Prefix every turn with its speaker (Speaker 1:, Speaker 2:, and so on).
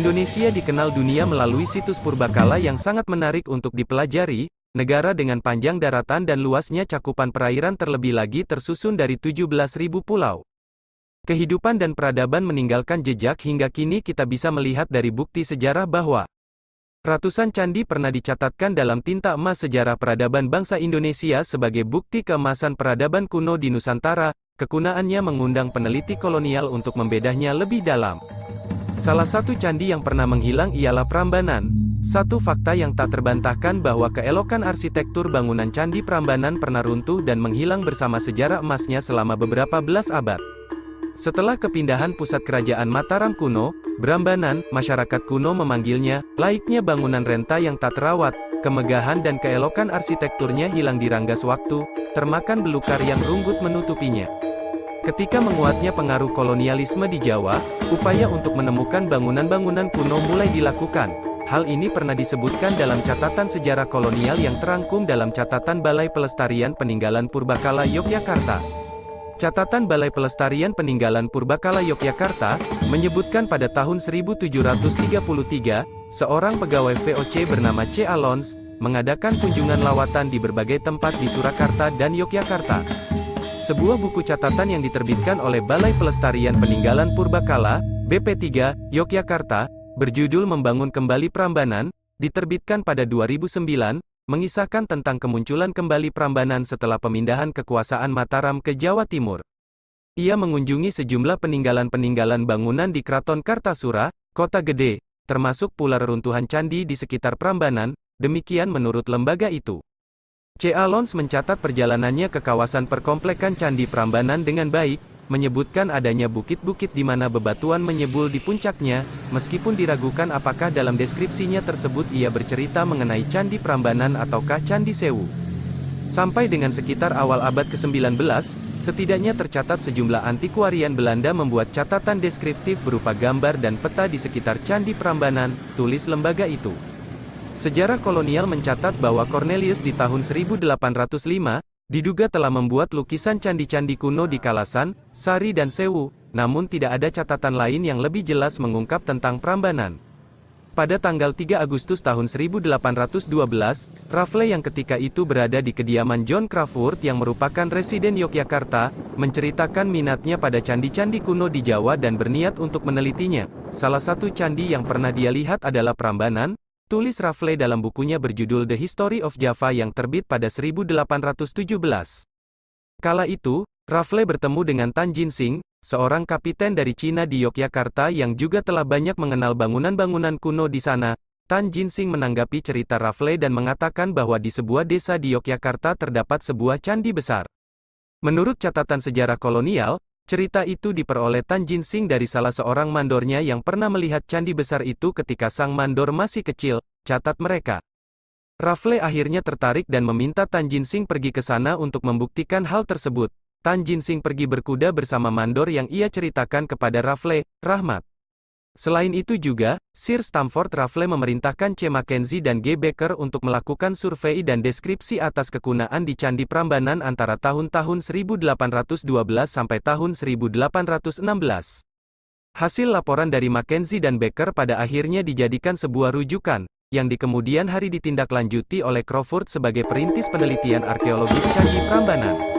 Speaker 1: Indonesia dikenal dunia melalui situs purbakala yang sangat menarik untuk dipelajari, negara dengan panjang daratan dan luasnya cakupan perairan terlebih lagi tersusun dari 17.000 pulau. Kehidupan dan peradaban meninggalkan jejak hingga kini kita bisa melihat dari bukti sejarah bahwa ratusan candi pernah dicatatkan dalam tinta emas sejarah peradaban bangsa Indonesia sebagai bukti keemasan peradaban kuno di Nusantara. Kekunaannya mengundang peneliti kolonial untuk membedahnya lebih dalam. Salah satu candi yang pernah menghilang ialah Prambanan. Satu fakta yang tak terbantahkan bahwa keelokan arsitektur bangunan Candi Prambanan pernah runtuh dan menghilang bersama sejarah emasnya selama beberapa belas abad. Setelah kepindahan pusat kerajaan Mataram kuno, Brambanan, masyarakat kuno memanggilnya, layaknya bangunan renta yang tak terawat, kemegahan dan keelokan arsitekturnya hilang diranggas waktu, termakan belukar yang runggut menutupinya. Ketika menguatnya pengaruh kolonialisme di Jawa, upaya untuk menemukan bangunan-bangunan kuno mulai dilakukan. Hal ini pernah disebutkan dalam catatan sejarah kolonial yang terangkum dalam catatan Balai Pelestarian Peninggalan Purbakala Yogyakarta. Catatan Balai Pelestarian Peninggalan Purbakala Yogyakarta menyebutkan pada tahun 1733, seorang pegawai VOC bernama C. Alons mengadakan kunjungan lawatan di berbagai tempat di Surakarta dan Yogyakarta. Sebuah buku catatan yang diterbitkan oleh Balai Pelestarian Peninggalan Purbakala, BP3, Yogyakarta, berjudul Membangun Kembali Prambanan, diterbitkan pada 2009, mengisahkan tentang kemunculan kembali Prambanan setelah pemindahan kekuasaan Mataram ke Jawa Timur. Ia mengunjungi sejumlah peninggalan-peninggalan bangunan di Kraton Kartasura, Kota Gede, termasuk pula reruntuhan candi di sekitar Prambanan, demikian menurut lembaga itu. C. Alons mencatat perjalanannya ke kawasan perkomplekan Candi Prambanan dengan baik, menyebutkan adanya bukit-bukit di mana bebatuan menyebul di puncaknya, meskipun diragukan apakah dalam deskripsinya tersebut ia bercerita mengenai Candi Prambanan ataukah Candi Sewu. Sampai dengan sekitar awal abad ke-19, setidaknya tercatat sejumlah antikuarian Belanda membuat catatan deskriptif berupa gambar dan peta di sekitar Candi Prambanan, tulis lembaga itu. Sejarah kolonial mencatat bahwa Cornelius di tahun 1805, diduga telah membuat lukisan candi-candi kuno di Kalasan, Sari dan Sewu, namun tidak ada catatan lain yang lebih jelas mengungkap tentang Prambanan. Pada tanggal 3 Agustus tahun 1812, Raffles yang ketika itu berada di kediaman John Crawfurd yang merupakan residen Yogyakarta, menceritakan minatnya pada candi-candi kuno di Jawa dan berniat untuk menelitinya. Salah satu candi yang pernah dia lihat adalah Prambanan, tulis Raffles dalam bukunya berjudul The History of Java yang terbit pada 1817. Kala itu, Raffles bertemu dengan Tan Jinsing, seorang kapiten dari Cina di Yogyakarta yang juga telah banyak mengenal bangunan-bangunan kuno di sana. Tan Jinsing menanggapi cerita Raffles dan mengatakan bahwa di sebuah desa di Yogyakarta terdapat sebuah candi besar. Menurut catatan sejarah kolonial, cerita itu diperoleh Tan Jinsing dari salah seorang mandornya yang pernah melihat candi besar itu ketika sang mandor masih kecil, catat mereka. Raffles akhirnya tertarik dan meminta Tan Jinsing pergi ke sana untuk membuktikan hal tersebut. Tan Jinsing pergi berkuda bersama mandor yang ia ceritakan kepada Raffles, Rahmat. Selain itu juga, Sir Stamford Raffles memerintahkan C. Mackenzie dan G. Baker untuk melakukan survei dan deskripsi atas kekunaan di Candi Prambanan antara tahun-tahun 1812 sampai tahun 1816. Hasil laporan dari Mackenzie dan Baker pada akhirnya dijadikan sebuah rujukan, yang di kemudian hari ditindaklanjuti oleh Crawfurd sebagai perintis penelitian arkeologis Candi Prambanan.